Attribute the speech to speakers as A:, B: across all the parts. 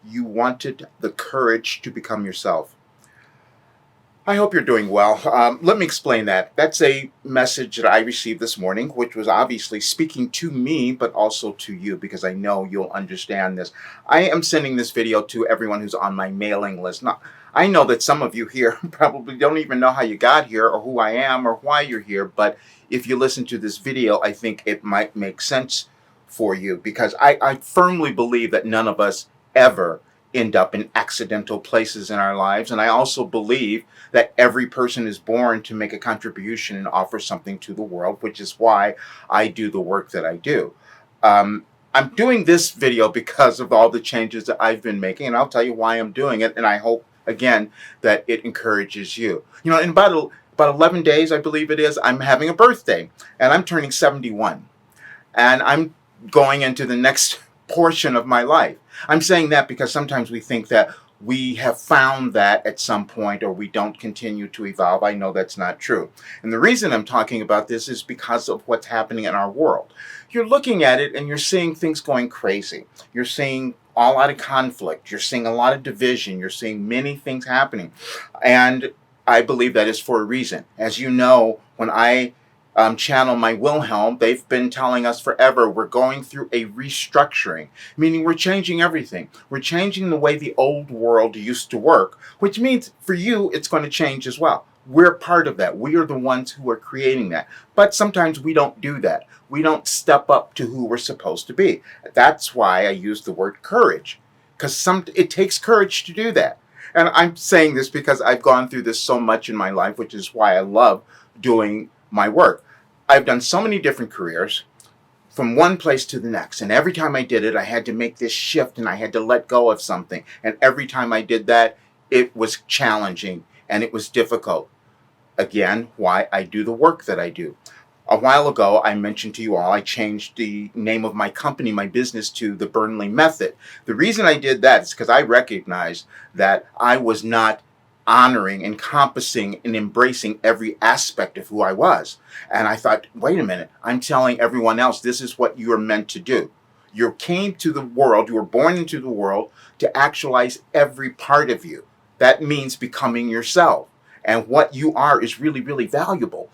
A: You wanted the courage to become yourself. I hope you're doing well. Let me explain that. That's a message that I received this morning, which was obviously speaking to me, but also to you, because I know you'll understand this. I am sending this video to everyone who's on my mailing list. Now, I know that some of you here probably don't even know how you got here or who I am or why you're here, but if you listen to this video, I think it might make sense for you, because I firmly believe that none of us ever end up in accidental places in our lives. And I also believe that every person is born to make a contribution and offer something to the world, which is why I do the work that I do. I'm doing this video because of all the changes that I've been making, and I'll tell you why I'm doing it, and I hope, again, that it encourages you. You know, in about 11 days, I believe it is, I'm having a birthday, and I'm turning 71. And I'm going into the next portion of my life. I'm saying that because sometimes we think that we have found that at some point, or we don't continue to evolve. I know that's not true. And the reason I'm talking about this is because of what's happening in our world. You're looking at it and you're seeing things going crazy. You're seeing all out of conflict. You're seeing a lot of division. You're seeing many things happening. And I believe that is for a reason. As you know, when I channel my Wilhelm, they've been telling us forever we're going through a restructuring, meaning we're changing everything. We're changing the way the old world used to work, which means for you, it's going to change as well. We're part of that. We are the ones who are creating that. But sometimes we don't do that. We don't step up to who we're supposed to be. That's why I use the word courage, because it takes courage to do that. And I'm saying this because I've gone through this so much in my life, which is why I love doing my work. I've done so many different careers from one place to the next. And every time I did it, I had to make this shift and I had to let go of something. And every time I did that, it was challenging and it was difficult. Again, why I do the work that I do. A while ago, I mentioned to you all, I changed the name of my company, my business, to the Burnley Method. The reason I did that is because I recognized that I was not honoring, encompassing, and embracing every aspect of who I was. And I thought, wait a minute, I'm telling everyone else this is what you are meant to do. You came to the world, you were born into the world to actualize every part of you. That means becoming yourself. And what you are is really, really valuable.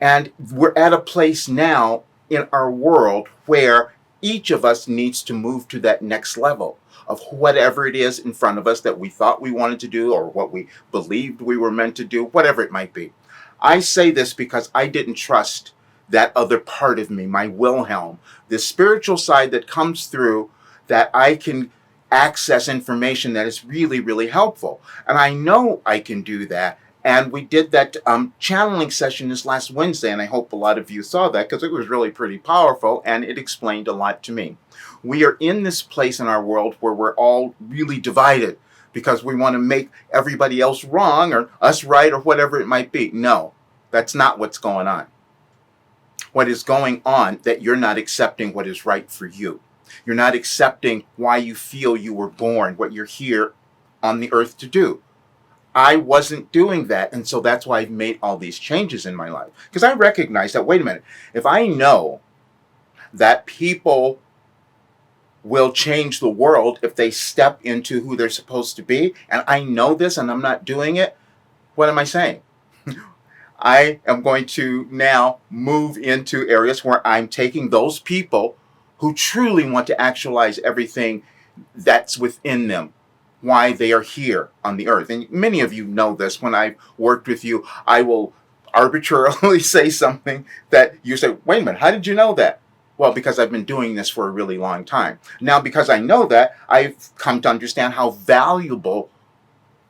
A: And we're at a place now in our world where each of us needs to move to that next level of whatever it is in front of us that we thought we wanted to do or what we believed we were meant to do, whatever it might be. I say this because I didn't trust that other part of me, my Wilhelm, the spiritual side that comes through, that I can access information that is really, really helpful. And I know I can do that. And we did that channeling session this last Wednesday, and I hope a lot of you saw that because it was really pretty powerful and it explained a lot to me. We are in this place in our world where we're all really divided because we want to make everybody else wrong or us right or whatever it might be. No, that's not what's going on. What is going on that you're not accepting what is right for you. You're not accepting why you feel you were born, what you're here on the earth to do. I wasn't doing that, and so that's why I've made all these changes in my life. Because I recognize that, wait a minute, if I know that people will change the world if they step into who they're supposed to be, and I know this and I'm not doing it, what am I saying? I am going to now move into areas where I'm taking those people who truly want to actualize everything that's within them, why they are here on the earth. And many of you know this. When I've worked with you, I will arbitrarily say something that you say, wait a minute, how did you know that? Well, because I've been doing this for a really long time. Now, because I know that, I've come to understand how valuable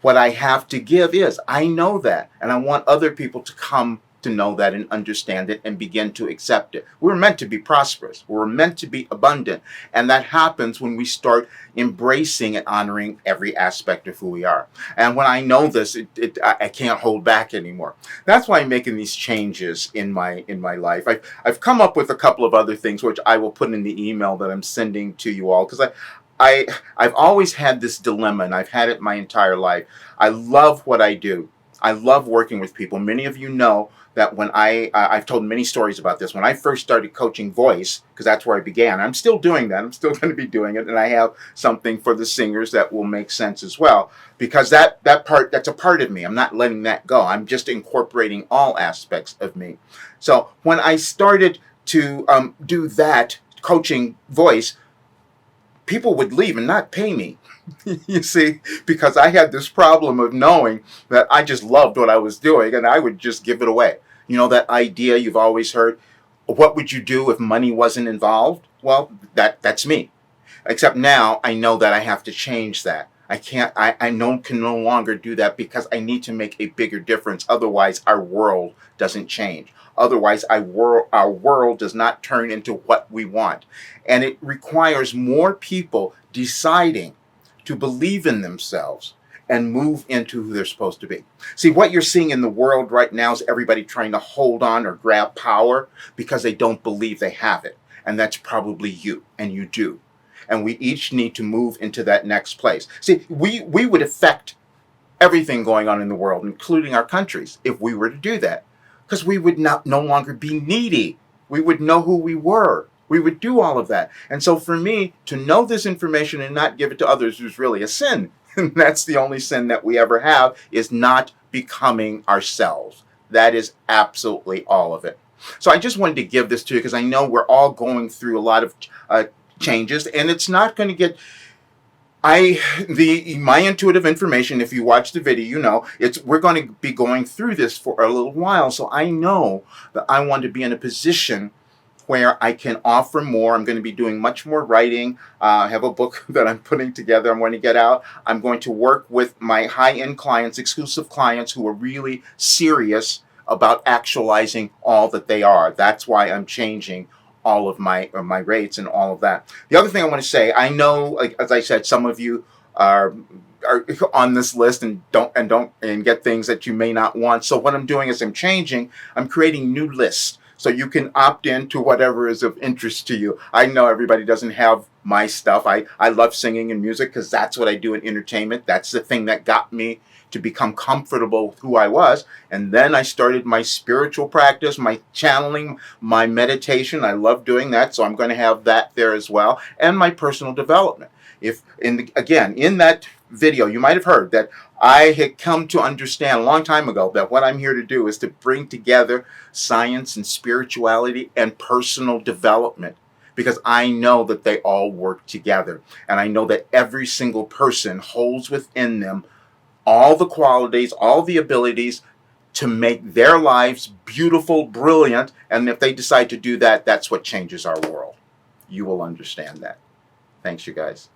A: what I have to give is. I know that, and I want other people to come to know that and understand it and begin to accept it. We're meant to be prosperous. We're meant to be abundant. And that happens when we start embracing and honoring every aspect of who we are. And when I know this, I can't hold back anymore. That's why I'm making these changes in my life. I've come up with a couple of other things, which I will put in the email that I'm sending to you all, because I've always had this dilemma, and I've had it my entire life. I love what I do. I love working with people. Many of you know that when I've told many stories about this. When I first started coaching voice, because that's where I began, I'm still doing that. I'm still going to be doing it, and I have something for the singers that will make sense as well, because that's a part of me. I'm not letting that go. I'm just incorporating all aspects of me. So when I started to do that coaching voice, people would leave and not pay me. You see, because I had this problem of knowing that I just loved what I was doing and I would just give it away. You know, that idea you've always heard, what would you do if money wasn't involved? Well, that's me. Except now I know that I have to change that. Can no longer do that because I need to make a bigger difference. Otherwise, our world doesn't change. Otherwise, our world does not turn into what we want. And it requires more people deciding to believe in themselves and move into who they're supposed to be. See, what you're seeing in the world right now is everybody trying to hold on or grab power because they don't believe they have it. And that's probably you, and you do. And we each need to move into that next place. See, we would affect everything going on in the world, including our countries, if we were to do that. Because we would no longer be needy. We would know who we were. We would do all of that. And so for me, to know this information and not give it to others is really a sin. And that's the only sin that we ever have, is not becoming ourselves. That is absolutely all of it. So I just wanted to give this to you because I know we're all going through a lot of changes, and it's not going to get my intuitive information. If you watch the video, you know we're going to be going through this for a little while. So I know that I want to be in a position where I can offer more. I'm going to be doing much more writing. I have a book that I'm putting together. I'm going to get out. I'm going to work with my high-end clients, exclusive clients who are really serious about actualizing all that they are. That's why I'm changing all of my rates and all of that. The other thing I want to say, I know, like, as I said, some of you are on this list and get things that you may not want. So what I'm doing is I'm creating new lists. So you can opt in to whatever is of interest to you. I know everybody doesn't have my stuff. I love singing and music because that's what I do in entertainment. That's the thing that got me to become comfortable with who I was. And then I started my spiritual practice, my channeling, my meditation. I love doing that. So I'm going to have that there as well. And my personal development. In that video, you might have heard that I had come to understand a long time ago that what I'm here to do is to bring together science and spirituality and personal development, because I know that they all work together. And I know that every single person holds within them all the qualities, all the abilities to make their lives beautiful, brilliant. And if they decide to do that, that's what changes our world. You will understand that. Thanks, you guys.